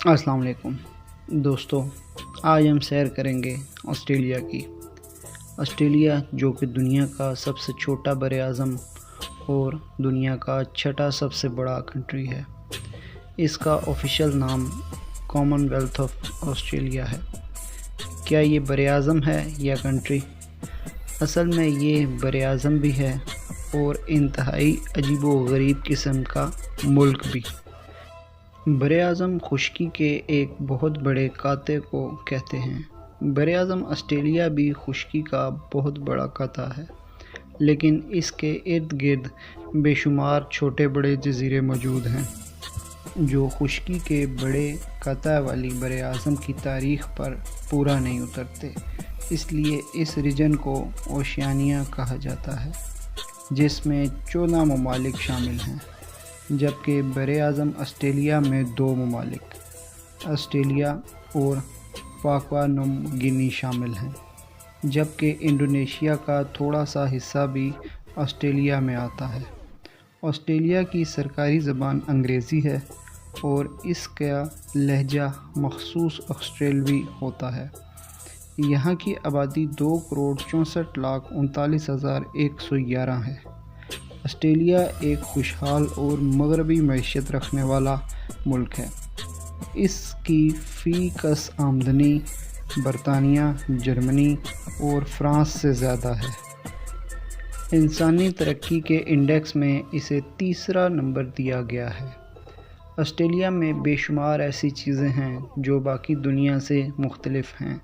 अस्सलाम वालेकुम दोस्तों, आज हम सैर करेंगे ऑस्ट्रेलिया की। ऑस्ट्रेलिया जो कि दुनिया का सबसे छोटा बरआज़म और दुनिया का छठा सबसे बड़ा कंट्री है। इसका ऑफिशियल नाम कॉमनवेल्थ ऑफ ऑस्ट्रेलिया है। क्या ये बरआज़म है या कंट्री? असल में ये बरआज़म भी है और इंतहाई अजीब व गरीब किस्म का मुल्क भी। बरआज़म खुश्की के एक बहुत बड़े काते को कहते हैं। बरआज़म ऑस्ट्रेलिया भी खुश्की का बहुत बड़ा काता है, लेकिन इसके इर्द गिर्द बेशुमार छोटे बड़े जजीरे मौजूद हैं जो खुश्की के बड़े काता वाली बरआज़म की तारीख़ पर पूरा नहीं उतरते। इसलिए इस रीजन को ओशियानिया कहा जाता है, जिसमें 14 ममालिक शामिल हैं, जबकि बरआज़म ऑस्ट्रेलिया में 2 ममालिक ऑस्ट्रेलिया और पापुआ न्यू गिनी शामिल हैं, जबकि इंडोनेशिया का थोड़ा सा हिस्सा भी ऑस्ट्रेलिया में आता है। ऑस्ट्रेलिया की सरकारी ज़बान अंग्रेज़ी है और इसका लहजा मखसूस ऑस्ट्रेलवी होता है। यहाँ की आबादी 2,64,39,111 है। ऑस्ट्रेलिया एक खुशहाल और मगरबी मैशत रखने वाला मुल्क है। इसकी फ़ी कस आमदनी बरतानिया, जर्मनी और फ्रांस से ज़्यादा है। इंसानी तरक्की के इंडेक्स में इसे तीसरा नंबर दिया गया है। ऑस्ट्रेलिया में बेशुमार ऐसी चीज़ें हैं जो बाकी दुनिया से मुख्तलिफ हैं।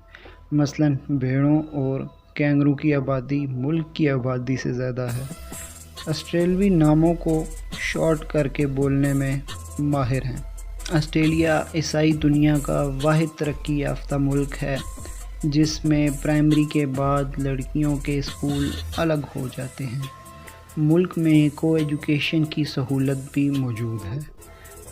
मसलन भेड़ों और कैंगरू की आबादी मुल्क की आबादी से ज़्यादा है। ऑस्ट्रेलवी नामों को शॉर्ट करके बोलने में माहिर हैं। ऑस्ट्रेलिया ईसाई दुनिया का वाहिद तरक्की याफ्ता मुल्क है जिसमें प्राइमरी के बाद लड़कियों के स्कूल अलग हो जाते हैं। मुल्क में को एजुकेशन की सहूलत भी मौजूद है।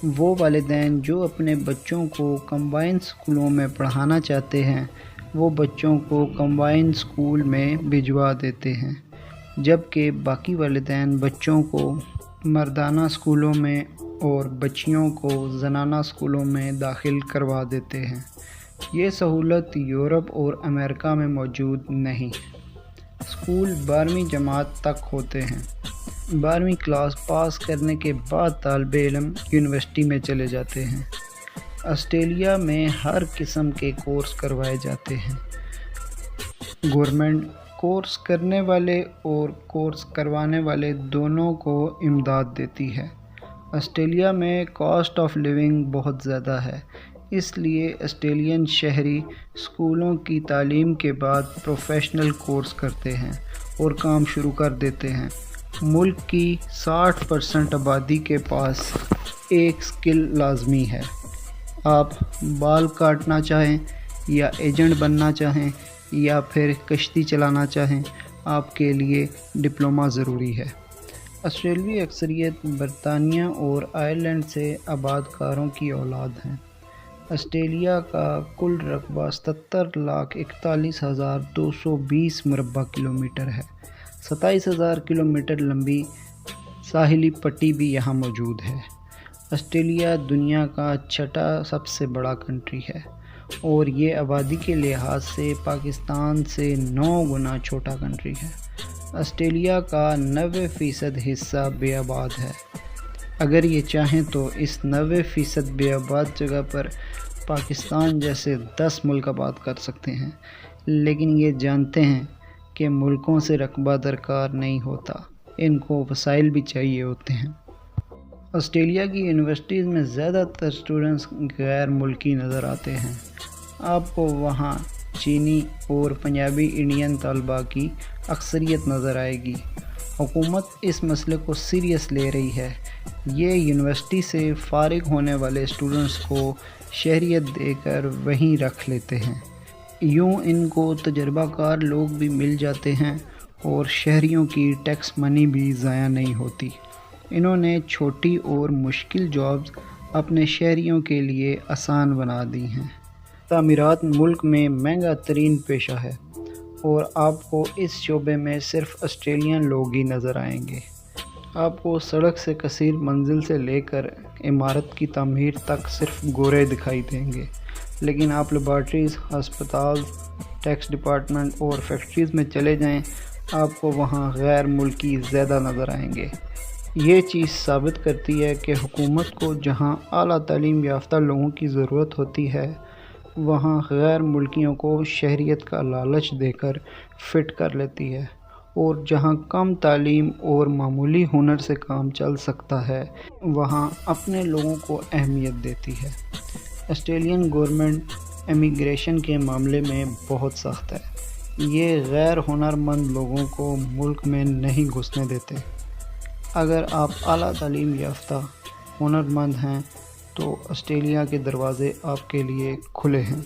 वो वालिदैन जो अपने बच्चों को कंबाइंड स्कूलों में पढ़ाना चाहते हैं, वो बच्चों को कंबाइंड स्कूल में भिजवा देते हैं, जबकि बाकी वालिदैन बच्चों को मर्दाना स्कूलों में और बच्चियों को ज़नाना स्कूलों में दाखिल करवा देते हैं। ये सहूलत यूरोप और अमेरिका में मौजूद नहीं। स्कूल 12वीं जमात तक होते हैं। 12वीं क्लास पास करने के बाद तालिबे इल्म यूनिवर्सिटी में चले जाते हैं। ऑस्ट्रेलिया में हर किस्म के कोर्स करवाए जाते हैं। गवर्नमेंट कोर्स करने वाले और कोर्स करवाने वाले दोनों को इमदाद देती है। ऑस्ट्रेलिया में कॉस्ट ऑफ लिविंग बहुत ज़्यादा है, इसलिए ऑस्ट्रेलियन शहरी स्कूलों की तालीम के बाद प्रोफेशनल कोर्स करते हैं और काम शुरू कर देते हैं। मुल्क की 60% आबादी के पास एक स्किल लाजमी है। आप बाल काटना चाहें या एजेंट बनना चाहें या फिर कश्ती चलाना चाहें, आपके लिए डिप्लोमा ज़रूरी है। ऑस्ट्रेलियाई अक्सरियत बरतानिया और आयरलैंड से आबादकारों की औलाद हैं। ऑस्ट्रेलिया का कुल रकबा 77,41,220 मुरबा किलोमीटर है। 27,000 किलोमीटर लंबी साहिली पट्टी भी यहाँ मौजूद है। ऑस्ट्रेलिया दुनिया का छठा सबसे बड़ा कंट्री है और ये आबादी के लिहाज से पाकिस्तान से 9 गुना छोटा कंट्री है। ऑस्ट्रेलिया का 90% हिस्सा बेआबाद है। अगर ये चाहें तो इस 90% बेआबाद जगह पर पाकिस्तान जैसे 10 मुल्क आबाद कर सकते हैं, लेकिन ये जानते हैं कि मुल्कों से रकबा दरकार नहीं होता, इनको वसाइल भी चाहिए होते हैं। ऑस्ट्रेलिया की यूनिवर्सिटीज़ में ज़्यादातर स्टूडेंट्स गैर मुल्की नज़र आते हैं। आपको वहाँ चीनी और पंजाबी इंडियन तलबा की अक्सरियत नज़र आएगी। हुकूमत इस मसले को सीरियस ले रही है। ये यूनिवर्सिटी से फ़ारिग होने वाले स्टूडेंट्स को शहरियत देकर वहीं रख लेते हैं। यूँ इनको तजर्बाकार लोग भी मिल जाते हैं और शहरियों की टैक्स मनी भी ज़ाया नहीं होती। इन्होंने छोटी और मुश्किल जॉब्स अपने शहरियों के लिए आसान बना दी हैं। तामीरात मुल्क में महंगा तरीन पेशा है और आपको इस शोबे में सिर्फ ऑस्ट्रेलियन लोग ही नज़र आएंगे। آپ کو سڑک سے کثیر منزل سے لے کر عمارت کی تعمیر تک صرف گورے دکھائی دیں گے، لیکن آپ لیبارٹریز، ہسپتال، ٹیکس ڈپارٹمنٹ اور فیکٹریز میں چلے جائیں، آپ کو وہاں غیر ملکی زیادہ نظر آئیں گے۔ یہ چیز ثابت کرتی ہے کہ حکومت کو جہاں اعلیٰ تعلیم یافتہ لوگوں کی ضرورت ہوتی ہے، وہاں غیر ملکیوں کو شہریت کا لالچ دے کر فٹ کر لیتی ہے، اور جہاں کم تعلیم اور معمولی ہنر سے کام چل سکتا ہے، وہاں اپنے لوگوں کو اہمیت دیتی ہے۔ آسٹریلین گورنمنٹ امیگریشن کے معاملے میں بہت سخت ہے۔ یہ غیر ہنرمند لوگوں کو ملک میں نہیں گھسنے دیتے۔ اگر آپ اعلیٰ تعلیم یافتہ ہنرمند ہیں تو آسٹریلیا کے دروازے آپ کے لیے کھلے ہیں۔